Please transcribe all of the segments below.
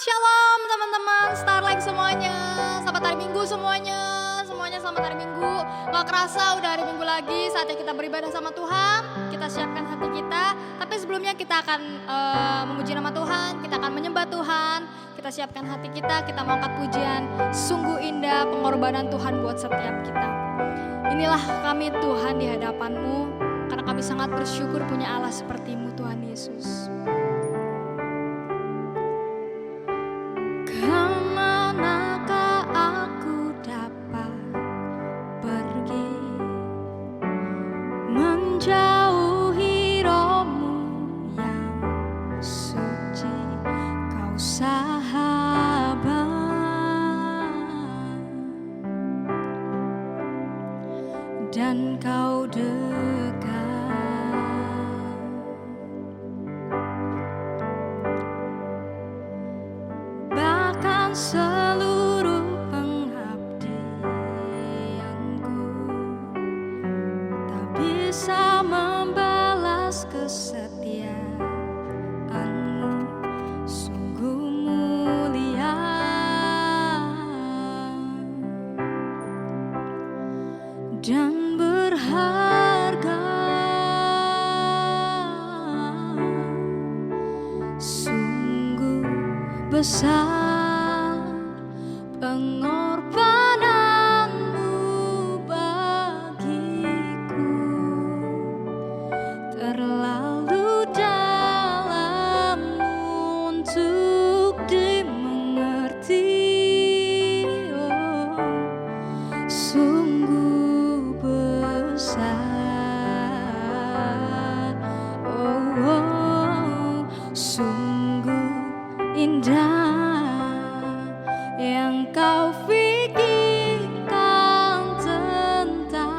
Shalom teman-teman Starlight semuanya. Selamat hari Minggu semuanya. Semuanya selamat hari Minggu. Gak kerasa udah hari Minggu lagi. Saatnya kita beribadah sama Tuhan. Kita siapkan hati kita. Tapi sebelumnya kita akan memuji nama Tuhan. Kita akan menyembah Tuhan. Kita siapkan hati kita. Kita mau angkat pujian. Sungguh indah pengorbanan Tuhan buat setiap kita. Inilah kami Tuhan di hadapan-Mu. Karena kami sangat bersyukur punya Allah seperti-Mu Tuhan Yesus. Kemanakah aku dapat pergi menjauhi roh-Mu yang suci, Kau sahabat dan Kau dekat. Seluruh pengabdianku tak bisa membalas kesetiaan-Mu, sungguh mulia dan berharga, sungguh besar pengorbanan-Mu bagiku, terlalu dalam untuk dimengerti. Oh, sungguh besar. Oh, sungguh indah yang Kau pikirkan tentangku,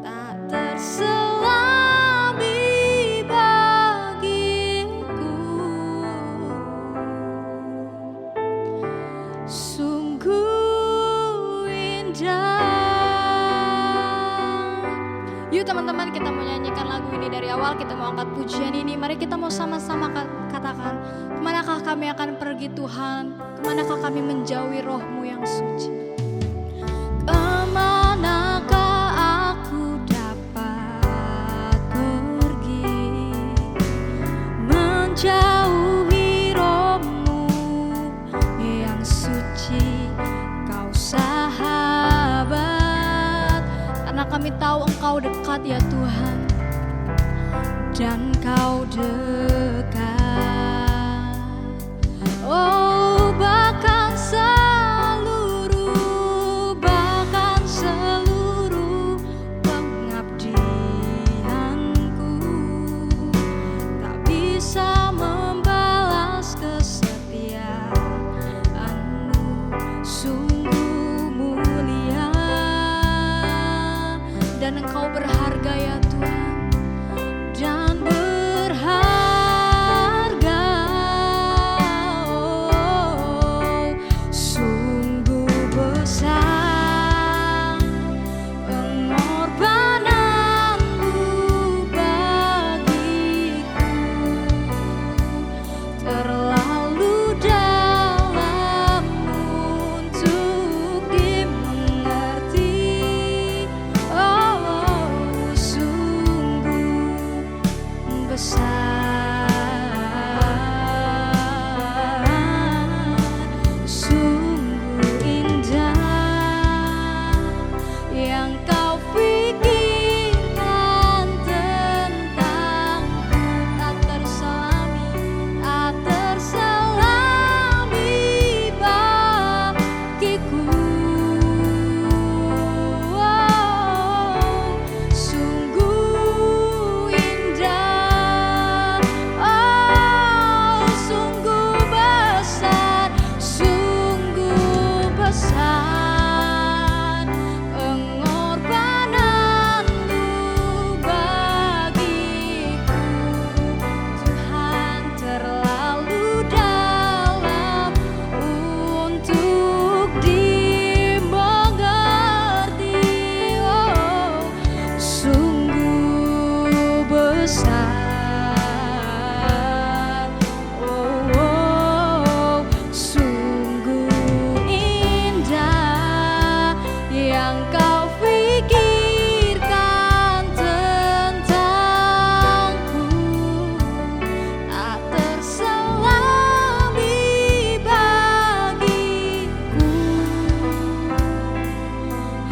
tak terselami bagiku, sungguh indah. Yuk teman-teman, kita mau nyanyikan lagu ini dari awal, kita mau angkat pujian ini. Mari kita mau sama-sama katakan, kemanakah kami akan pergi Tuhan? Kemanakah kami menjauhi roh-Mu yang suci? Kemanakah aku dapat pergi menjauhi roh-Mu yang suci, Kau sahabat. Karena kami tahu Engkau dekat ya Tuhan, dan Kau dekat. Oh, bahkan seluruh pengabdianku tak bisa membalas kesetiaan-Mu, sungguh mulia dan Engkau berharga ya Tuhan, dan berharga. Oh, yang kau pikirkan tentangku tak terselami bagiku.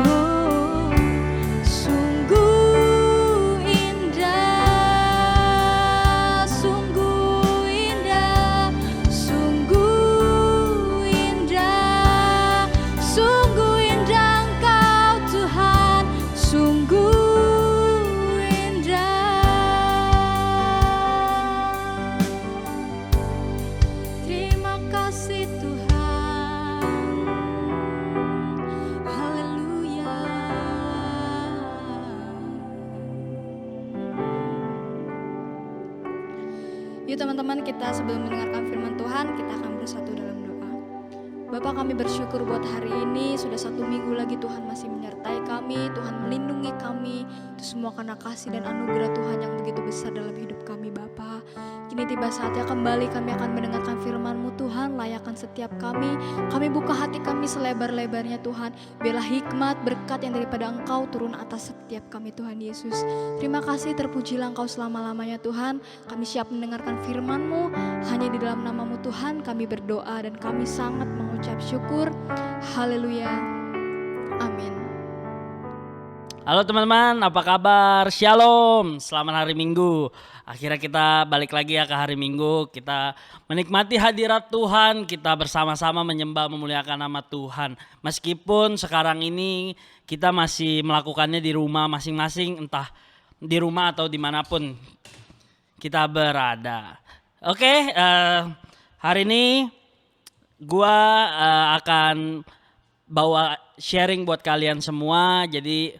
Oh, sungguh indah, sungguh indah, sungguh indah, sungguh indah Engkau Tuhan, sungguh indah. Terima kasih Tuhan, haleluya. Yuk teman-teman, kita sebelum mendengarkan firman Tuhan, kita akan bersatu dalam doa. Bapa, kami bersyukur buat hari ini, sudah 1 minggu lagi Tuhan masih menyertai kami, Tuhan melindungi kami. Itu semua karena kasih dan anugerah Tuhan yang begitu besar dalam hidup kami Bapa. Kini tiba saatnya kembali kami akan mendengarkan firman-Mu Tuhan, layakkan setiap kami. Kami buka hati kami selebar-lebarnya Tuhan. Biarlah hikmat, berkat yang daripada Engkau turun atas setiap kami Tuhan Yesus. Terima kasih, terpujilah Engkau selama-lamanya Tuhan. Kami siap mendengarkan firman-Mu. Hanya di dalam nama-Mu Tuhan kami berdoa dan kami sangat mengucap syukur. Haleluya. Amin. Halo teman-teman, apa kabar? Shalom, selamat hari Minggu. Akhirnya kita balik lagi ya ke hari Minggu. Kita menikmati hadirat Tuhan, kita bersama-sama menyembah memuliakan nama Tuhan. Meskipun sekarang ini kita masih melakukannya di rumah masing-masing, entah di rumah atau dimanapun kita berada. Oke, hari ini gua akan bawa sharing buat kalian semua. Jadi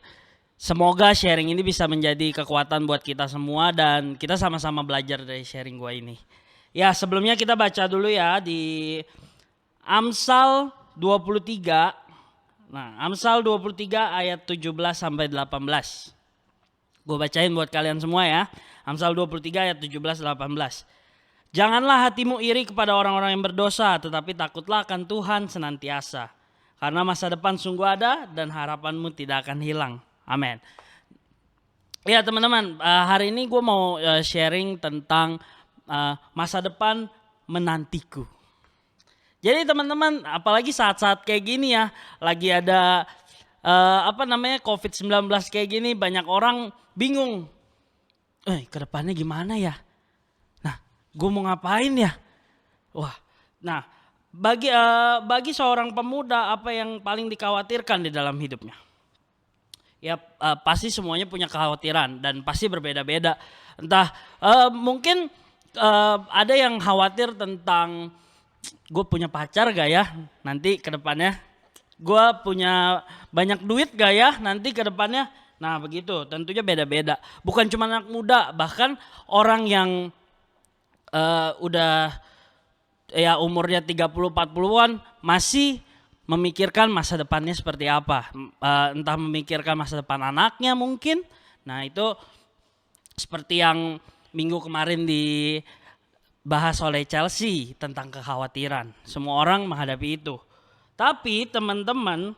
semoga sharing ini bisa menjadi kekuatan buat kita semua dan kita sama-sama belajar dari sharing gua ini. Ya, sebelumnya kita baca dulu ya di Amsal 23. Nah, Amsal 23 ayat 17 sampai 18. Gua bacain buat kalian semua ya. Amsal 23 ayat 17 18. Janganlah hatimu iri kepada orang-orang yang berdosa, tetapi takutlah akan Tuhan senantiasa. Karena masa depan sungguh ada dan harapanmu tidak akan hilang. Amin. Ya teman-teman, hari ini gue mau sharing tentang masa depan menantiku. Jadi teman-teman, apalagi saat-saat kayak gini ya, lagi ada COVID-19 kayak gini, banyak orang bingung. Ke depannya gimana ya? Nah, gue mau ngapain ya? Wah, nah bagi seorang pemuda apa yang paling dikhawatirkan di dalam hidupnya? Ya pasti semuanya punya kekhawatiran dan pasti berbeda-beda. Entah mungkin ada yang khawatir tentang gue punya pacar gak ya nanti ke depannya, gue punya banyak duit gak ya nanti ke depannya. Nah begitu, tentunya beda-beda. Bukan cuma anak muda, bahkan orang yang udah ya umurnya 30-40-an masih memikirkan masa depannya seperti apa. Entah memikirkan masa depan anaknya mungkin. Nah itu seperti yang minggu kemarin dibahas oleh Chelsea tentang kekhawatiran. Semua orang menghadapi itu. Tapi teman-teman,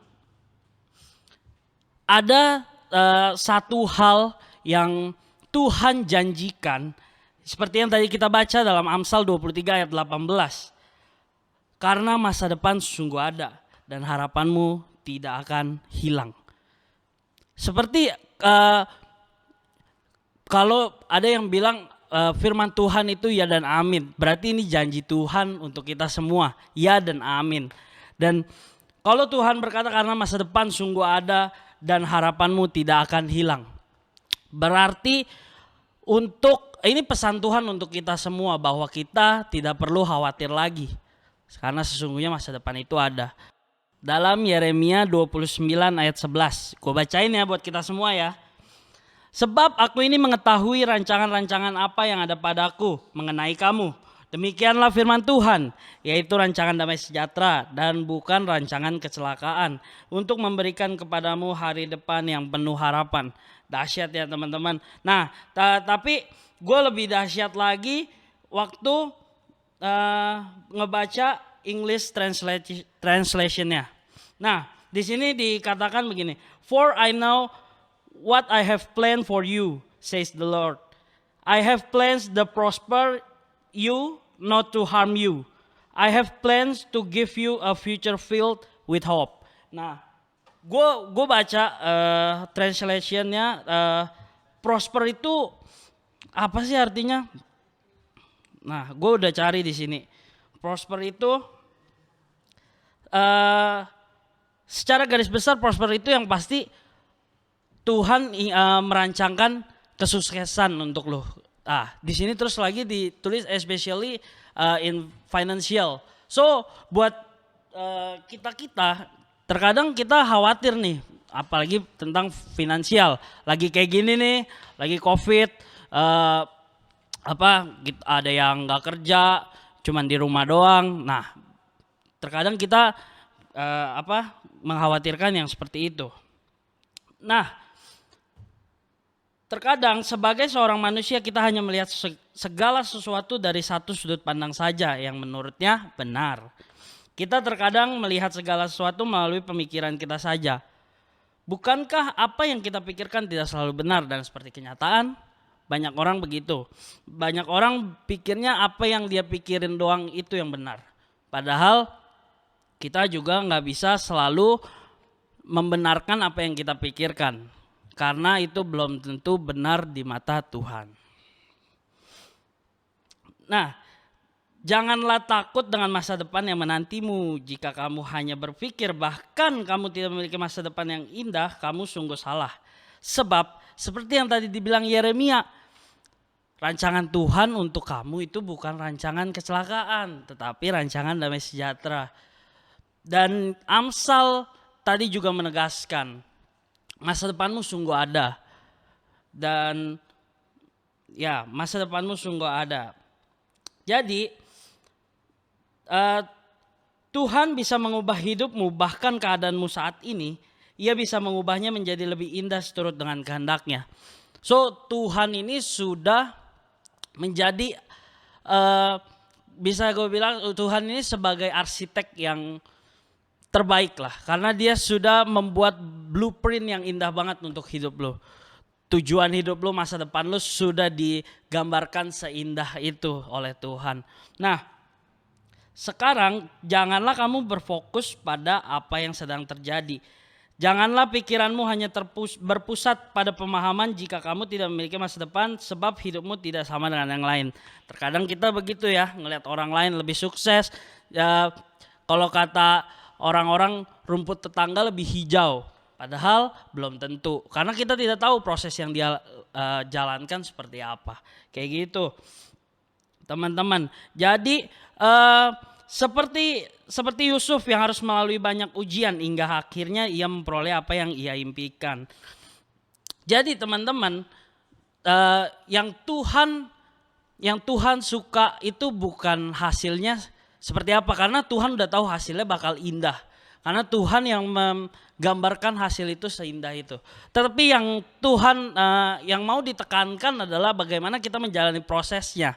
ada satu hal yang Tuhan janjikan. Seperti yang tadi kita baca dalam Amsal 23 ayat 18. Karena masa depan sungguh ada dan harapanmu tidak akan hilang. Seperti kalau ada yang bilang firman Tuhan itu ya dan amin. Berarti ini janji Tuhan untuk kita semua. Ya dan amin. Dan kalau Tuhan berkata karena masa depan sungguh ada dan harapanmu tidak akan hilang. Berarti ini pesan Tuhan untuk kita semua bahwa kita tidak perlu khawatir lagi. Karena sesungguhnya masa depan itu ada. Dalam Yeremia 29 ayat 11. Gue bacain ya buat kita semua ya. Sebab aku ini mengetahui rancangan-rancangan apa yang ada padaku mengenai kamu. Demikianlah firman Tuhan, yaitu rancangan damai sejahtera dan bukan rancangan kecelakaan. Untuk memberikan kepadamu hari depan yang penuh harapan. Dahsyat ya teman-teman. Nah tapi gue lebih dahsyat lagi waktu ngebaca English translationnya. Nah di sini dikatakan begini, "For I know what I have planned for you, says the Lord. I have plans to prosper you, not to harm you. I have plans to give you a future filled with hope." Nah, gue baca translationnya, prosper itu apa sih artinya? Nah, gue udah cari di sini. Prosper itu secara garis besar prosper itu yang pasti Tuhan merancangkan kesuksesan untuk lo. Di sini terus lagi ditulis especially in financial. So buat kita terkadang kita khawatir nih, apalagi tentang finansial. Lagi kayak gini nih, lagi COVID, ada yang nggak kerja, cuman di rumah doang. Nah, terkadang kita mengkhawatirkan yang seperti itu. Nah, terkadang sebagai seorang manusia kita hanya melihat segala sesuatu dari satu sudut pandang saja yang menurutnya benar. Kita terkadang melihat segala sesuatu melalui pemikiran kita saja. Bukankah apa yang kita pikirkan tidak selalu benar dan seperti kenyataan? Banyak orang begitu. Banyak orang pikirnya apa yang dia pikirin doang itu yang benar. Padahal kita juga nggak bisa selalu membenarkan apa yang kita pikirkan. Karena itu belum tentu benar di mata Tuhan. Nah, janganlah takut dengan masa depan yang menantimu. Jika kamu hanya berpikir bahkan kamu tidak memiliki masa depan yang indah, kamu sungguh salah. Sebab seperti yang tadi dibilang Yeremia, rancangan Tuhan untuk kamu itu bukan rancangan kecelakaan, tetapi rancangan damai sejahtera. Dan Amsal tadi juga menegaskan, masa depanmu sungguh ada. Dan ya, masa depanmu sungguh ada. Jadi Tuhan bisa mengubah hidupmu, bahkan keadaanmu saat ini, Ia bisa mengubahnya menjadi lebih indah seturut dengan kehendaknya. So Tuhan ini sudah menjadi bisa gue bilang Tuhan ini sebagai arsitek yang terbaik lah, karena dia sudah membuat blueprint yang indah banget untuk hidup lo. Tujuan hidup lo, masa depan lo sudah digambarkan seindah itu oleh Tuhan. Nah, sekarang janganlah kamu berfokus pada apa yang sedang terjadi. Janganlah pikiranmu hanya berpusat pada pemahaman jika kamu tidak memiliki masa depan, sebab hidupmu tidak sama dengan yang lain. Terkadang kita begitu ya, ngelihat orang lain lebih sukses. Ya, kalau kata orang-orang, rumput tetangga lebih hijau. Padahal belum tentu, karena kita tidak tahu proses yang dia jalankan seperti apa. Kayak gitu, teman-teman. Jadi seperti Yusuf yang harus melalui banyak ujian hingga akhirnya ia memperoleh apa yang ia impikan. Jadi teman-teman, yang Tuhan suka itu bukan hasilnya seperti apa, karena Tuhan udah tahu hasilnya bakal indah. Karena Tuhan yang menggambarkan hasil itu seindah itu. Tetapi yang Tuhan yang mau ditekankan adalah bagaimana kita menjalani prosesnya.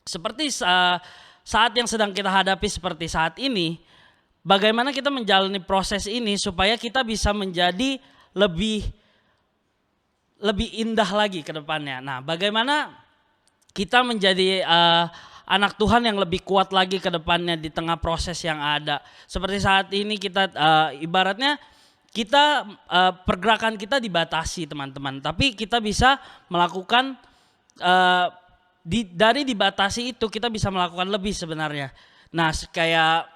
Seperti saat yang sedang kita hadapi seperti saat ini, bagaimana kita menjalani proses ini supaya kita bisa menjadi lebih indah lagi ke depannya. Nah, bagaimana kita menjadi anak Tuhan yang lebih kuat lagi ke depannya di tengah proses yang ada. Seperti saat ini kita ibaratnya kita pergerakan kita dibatasi teman-teman, tapi kita bisa melakukan dari dibatasi itu kita bisa melakukan lebih sebenarnya. Nah, kayak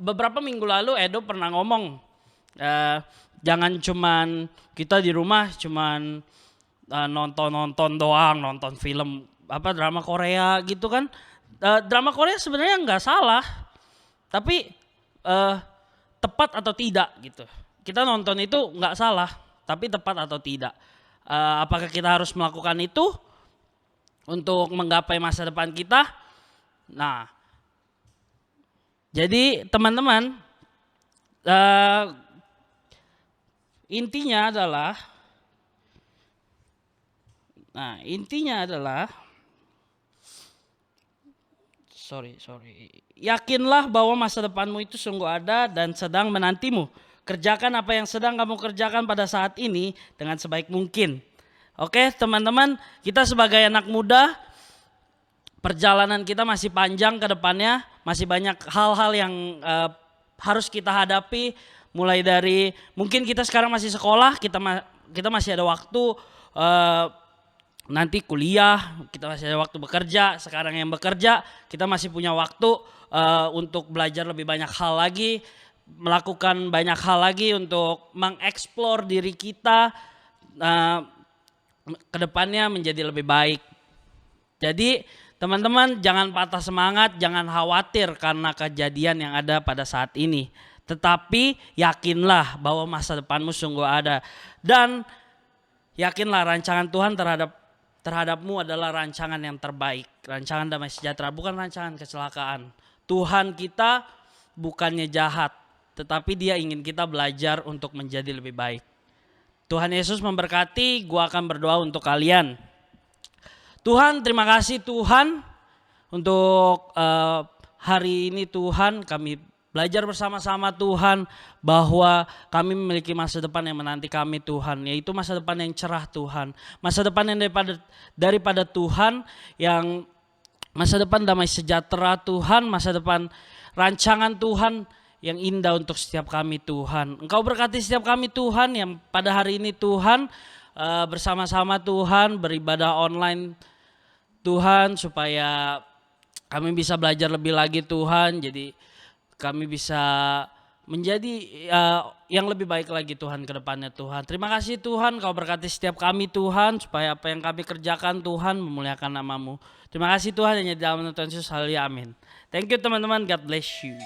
beberapa minggu lalu Edo pernah ngomong, jangan cuman kita di rumah cuman nonton doang, nonton film drama Korea gitu kan. Drama Korea sebenarnya nggak salah, tapi tepat atau tidak gitu. Kita nonton itu nggak salah, tapi tepat atau tidak. Apakah kita harus melakukan itu untuk menggapai masa depan kita? Nah, jadi teman-teman, intinya adalah Yakinlah bahwa masa depanmu itu sungguh ada dan sedang menantimu. Kerjakan apa yang sedang kamu kerjakan pada saat ini dengan sebaik mungkin. Oke teman-teman, kita sebagai anak muda, perjalanan kita masih panjang ke depannya, masih banyak hal-hal yang harus kita hadapi. Mulai dari mungkin kita sekarang masih sekolah, kita masih ada waktu nanti kuliah, kita masih ada waktu bekerja. Sekarang yang bekerja, kita masih punya waktu untuk belajar lebih banyak hal lagi, melakukan banyak hal lagi untuk mengeksplor diri kita ke depannya menjadi lebih baik. Jadi teman-teman jangan patah semangat, jangan khawatir karena kejadian yang ada pada saat ini. Tetapi yakinlah bahwa masa depanmu sungguh ada. Dan yakinlah rancangan Tuhan terhadapmu adalah rancangan yang terbaik. Rancangan damai sejahtera, bukan rancangan kecelakaan. Tuhan kita bukannya jahat, tetapi Dia ingin kita belajar untuk menjadi lebih baik. Tuhan Yesus memberkati, gua akan berdoa untuk kalian. Tuhan, terima kasih Tuhan untuk hari ini Tuhan, kami belajar bersama-sama Tuhan bahwa kami memiliki masa depan yang menanti kami Tuhan, yaitu masa depan yang cerah Tuhan. Masa depan yang daripada Tuhan, yang masa depan damai sejahtera Tuhan, masa depan rancangan Tuhan yang indah untuk setiap kami Tuhan. Engkau berkati setiap kami Tuhan yang pada hari ini Tuhan bersama-sama Tuhan beribadah online Tuhan, supaya kami bisa belajar lebih lagi Tuhan. Jadi kami bisa menjadi yang lebih baik lagi Tuhan ke depannya Tuhan. Terima kasih Tuhan, Kau berkati setiap kami Tuhan, supaya apa yang kami kerjakan Tuhan memuliakan nama-Mu. Terima kasih Tuhan, hanya di dalam nama Tuhan Yesus, haleluya, amin. Thank you teman-teman, God bless you.